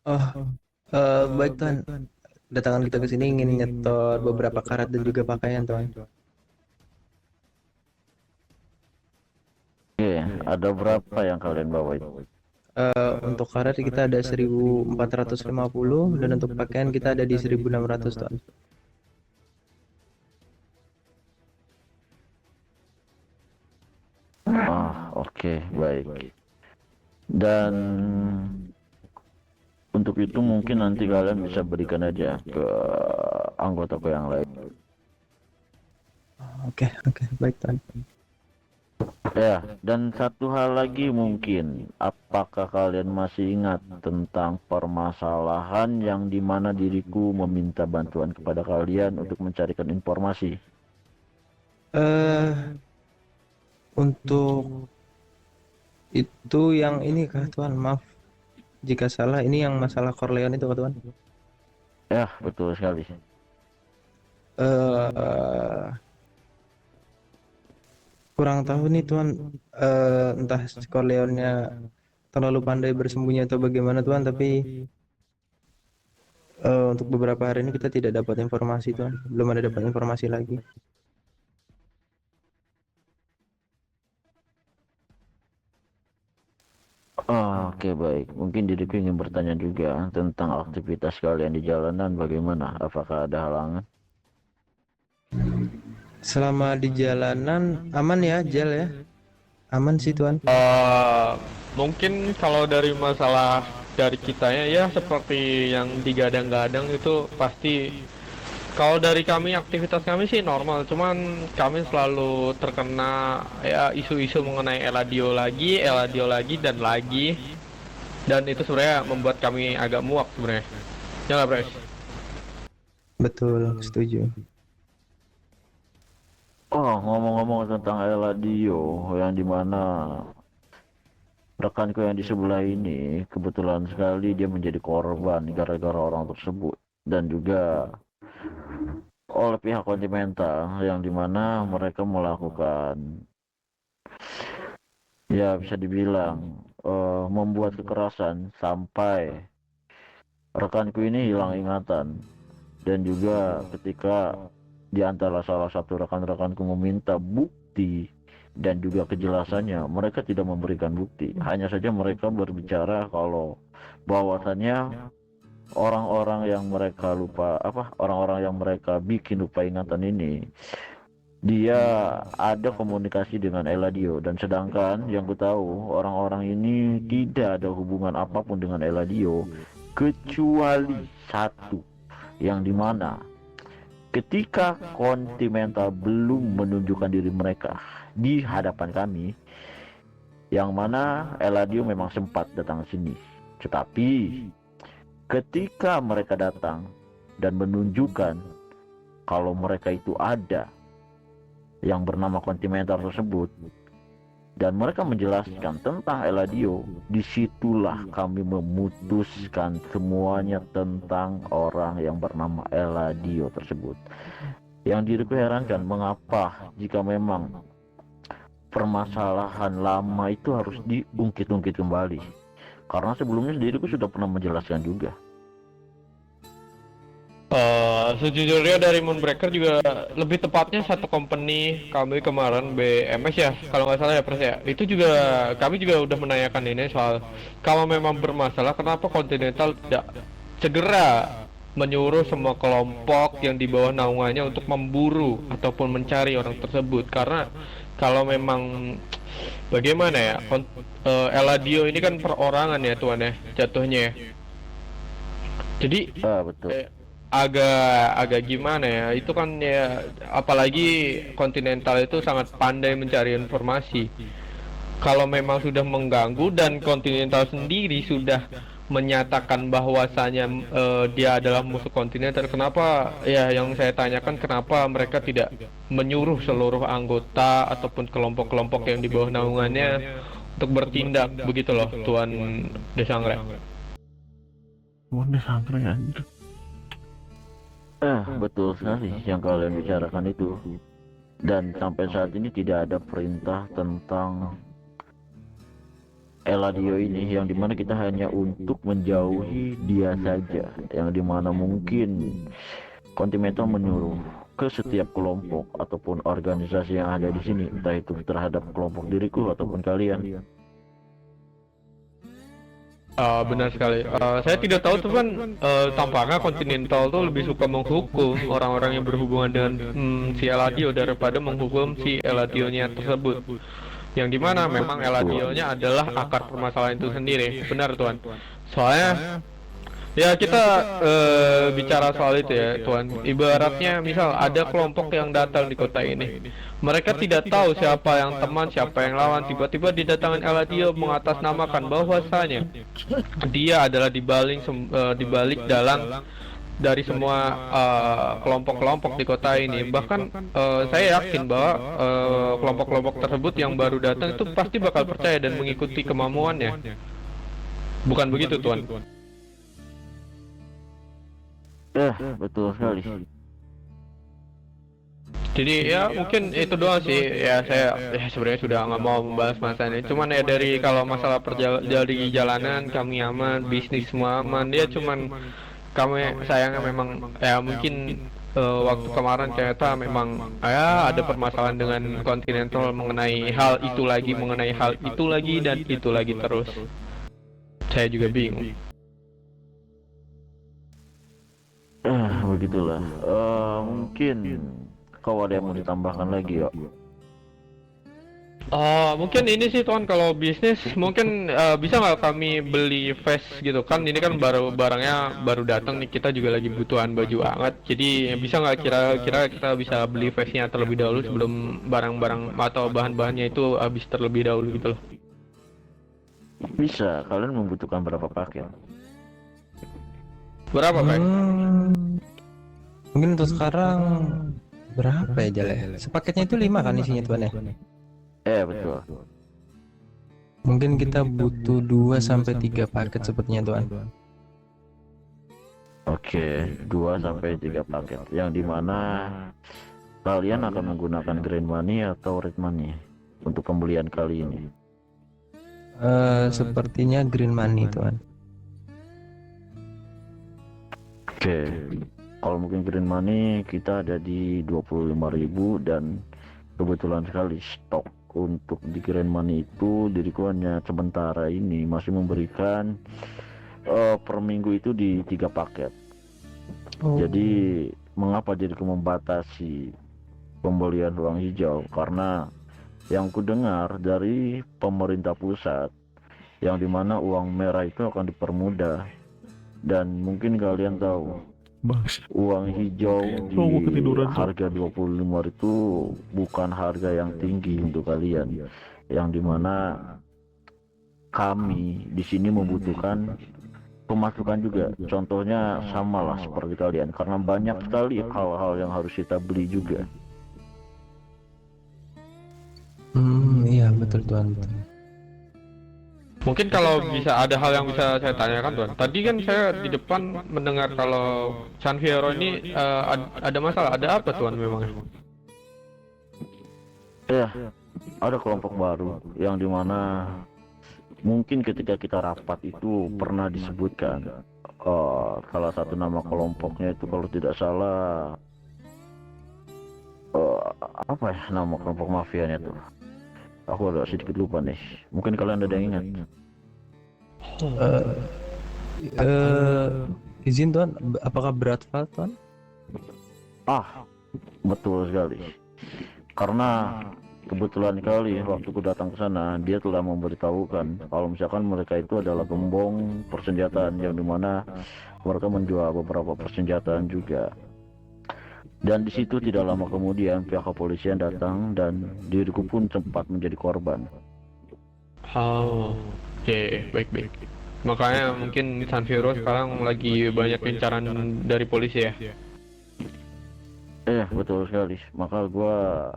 Oh, baik Tuhan. Kedatangan kita ke sini ingin nyetor beberapa karat dan juga pakaian Tuhan. Oke, ada berapa yang kalian bawa itu? Untuk karat kita ada 1.450 dan untuk pakaian kita ada di 1.600 Tuhan. Oke, baik. Dan untuk itu mungkin nanti kalian bisa berikan aja ke anggotaku yang lain. Oke, oke, baik Tuhan. Ya, dan satu hal lagi mungkin, apakah kalian masih ingat tentang permasalahan yang dimana diriku meminta bantuan kepada kalian untuk mencarikan informasi? Eh, untuk itu yang ini kah Tuhan? Maaf jika salah. Ini yang masalah Corleone itu kah Tuhan? Ya, betul sekali. Eh, Kurang tahu nih Tuhan. Entah si Corleone-nya terlalu pandai bersembunyi atau bagaimana Tuhan, tapi untuk beberapa hari ini kita tidak dapat informasi Tuhan. Belum ada dapat informasi lagi. Oke, baik. Mungkin diriku ingin bertanya juga tentang aktivitas kalian di jalanan bagaimana? Apakah ada halangan? Selama di jalanan aman ya, Jel ya? Aman sih Tuhan. Eh, Mungkin kalau dari masalah dari kitanya ya seperti yang digadang-gadang itu pasti kalau dari kami aktivitas kami sih normal, cuman kami selalu terkena ya isu-isu mengenai Eladio dan itu sebenarnya membuat kami agak muak sebenarnya. Ya nggak, Bres? Betul, setuju. Oh, ngomong-ngomong tentang Eladio, yang dimana rekanku yang di sebelah ini kebetulan sekali dia menjadi korban gara-gara orang tersebut dan juga oleh pihak kontinental yang dimana mereka melakukan, ya bisa dibilang, membuat kekerasan sampai rekanku ini hilang ingatan. Dan juga ketika di antara salah satu rekan-rekanku meminta bukti dan juga kejelasannya, mereka tidak memberikan bukti. Hanya saja mereka berbicara kalau bahwasannya orang-orang yang mereka lupa apa orang-orang yang mereka bikin lupa ingatan ini, dia ada komunikasi dengan Eladio, dan sedangkan yang ku tahu orang-orang ini tidak ada hubungan apapun dengan Eladio kecuali satu, yang dimana ketika Continental belum menunjukkan diri mereka di hadapan kami, yang mana Eladio memang sempat datang ke sini. Tetapi ketika mereka datang dan menunjukkan kalau mereka itu ada yang bernama Continental tersebut, dan mereka menjelaskan tentang Eladio, disitulah kami memutuskan semuanya tentang orang yang bernama Eladio tersebut. Yang diriku herankan, mengapa jika memang permasalahan lama itu harus diungkit-ungkit kembali. Karena sebelumnya diriku sudah pernah menjelaskan juga. Sejujurnya dari Moonbreaker juga lebih tepatnya satu company kami kemarin BMS ya kalau nggak salah ya Pres ya, itu juga kami juga udah menanyakan ini soal kalau memang bermasalah kenapa Continental tidak segera menyuruh semua kelompok yang di bawah naungannya untuk memburu ataupun mencari orang tersebut, karena kalau memang bagaimana ya Eladio ini kan perorangan ya tuan ya jatuhnya ya, jadi Betul. agak agak gimana ya itu kan ya, apalagi Continental itu sangat pandai mencari informasi. Kalau memang sudah mengganggu dan Continental sendiri sudah menyatakan bahwasanya dia adalah musuh Continental, kenapa ya yang saya tanyakan kenapa mereka tidak menyuruh seluruh anggota ataupun kelompok-kelompok yang di bawah naungannya untuk bertindak begitu loh Tuan Desangre. Mana sangkring anjir. Betul sekali yang kalian bicarakan itu. Dan sampai saat ini tidak ada perintah tentang Eladio ini, yang dimana kita hanya untuk menjauhi dia saja, yang dimana mungkin Continental menyuruh ke setiap kelompok ataupun organisasi yang ada di sini, entah itu terhadap kelompok diriku ataupun kalian. Benar sekali. Saya tidak tahu tuh kan, tampaknya Continental tuh lebih suka menghukum orang-orang yang berhubungan dengan si Eladio daripada menghukum si Eladionya tersebut. Yang dimana memang Eladionya adalah akar permasalahan itu sendiri. Benar Tuan. Soalnya ya kita bicara soal itu ya Tuan. Ibaratnya misal ada kelompok yang datang di kota ini. Mereka tidak tahu siapa yang teman, siapa yang lawan. Tiba-tiba didatangkan Eladio mengatasnamakan bahwasanya dia adalah dibalik dalang dari semua kelompok-kelompok di kota ini. Bahkan saya yakin bahwa kelompok-kelompok tersebut yang baru datang itu pasti bakal percaya dan mengikuti kemauannya. Bukan begitu Tuan? Betul sekali. Jadi ya mungkin itu doang sih ya, saya sebenarnya sudah nggak mau membahas masalah ini, cuman ya dari kalau masalah dari jalanan kami aman, bisnis semua aman, dia cuman kami sayangnya memang ya mungkin waktu kemarin ternyata memang ya ada permasalahan dengan Continental mengenai hal itu lagi dan itu lagi terus. Saya juga bingung. Begitulah. Mungkin kau ada yang mau ditambahkan lagi ya? Mungkin ini sih Tuan, kalau bisnis mungkin bisa nggak kami beli vest gitu kan, ini kan barangnya baru datang nih, kita juga lagi butuhan baju hangat, jadi bisa nggak kira-kira kita bisa beli vestnya terlebih dahulu sebelum barang-barang atau bahan-bahannya itu habis terlebih dahulu gitu loh. Bisa. Kalian membutuhkan berapa paket? Berapa Pak? Mungkin untuk sekarang berapa ya Jale? Sepaketnya itu 5 kan isinya Tuan ya? Betul. Mungkin kita butuh 2 sampai 3 paket sepertinya Tuan. Oke, 2 sampai 3 paket. Yang dimana kalian akan menggunakan green money atau red money untuk pembelian kali ini? Sepertinya green money Tuan. Oke. Kalau mungkin green money kita ada di 25.000, dan kebetulan sekali stok untuk di green money itu diriku hanya sementara ini masih memberikan per minggu itu di 3 paket. Jadi mengapa diriku membatasi pembelian ruang hijau? Karena yang ku dengar dari pemerintah pusat, yang dimana uang merah itu akan dipermudah, dan mungkin kalian tahu uang hijau di harga 25 itu bukan harga yang tinggi untuk kalian, yang dimana kami di sini membutuhkan pemasukan juga. Contohnya sama lah seperti kalian, karena banyak sekali hal-hal yang harus kita beli juga. Iya betul Tuan. Mungkin kalau bisa ada hal yang bisa saya tanyakan Tuan. Tadi kan saya di depan mendengar kalau San Fierro ini ada masalah. Ada apa Tuan memang? Ada kelompok baru yang dimana mungkin ketika kita rapat itu pernah disebutkan salah satu nama kelompoknya itu kalau tidak salah apa ya nama kelompok mafianya tuh? Aku agak sedikit lupa nih. Mungkin kalian ada yang ingat? Izin Tuan, apakah Bradford Tuan? Betul sekali. Karena kebetulan kali waktu ku datang ke sana, dia telah memberitahukan kalau misalkan mereka itu adalah gembong persenjataan, yang dimana mereka menjual beberapa persenjataan juga. Dan di situ tidak lama kemudian pihak kepolisian datang dan diriku pun sempat menjadi korban. Oke, baik. Makanya mungkin San Fierro sekarang lagi banyak incaran dari polisi ya. Betul sekali. Maka gua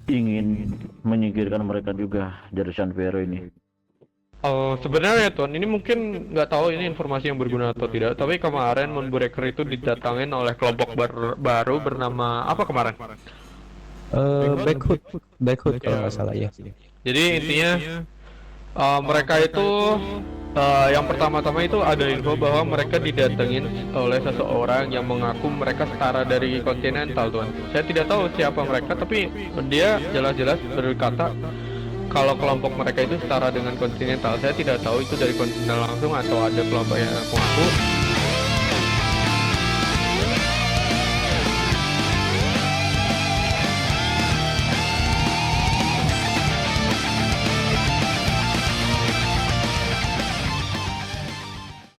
ingin menyingkirkan mereka juga dari San Fierro ini. Sebenarnya Tuan, ini mungkin nggak tahu ini informasi yang berguna atau tidak, tapi kemarin Moonbreaker itu didatangin oleh kelompok baru bernama apa kemarin? Backhood kalau nggak salah ya. Jadi intinya mereka itu yang pertama-tama itu ada info bahwa mereka didatengin oleh seseorang yang mengaku mereka setara dari Continental, tuan. Saya tidak tahu siapa mereka, tapi dia jelas-jelas berkata kalau kelompok mereka itu setara dengan Continental. Saya tidak tahu itu dari Continental langsung atau ada kelompok yang mengaku.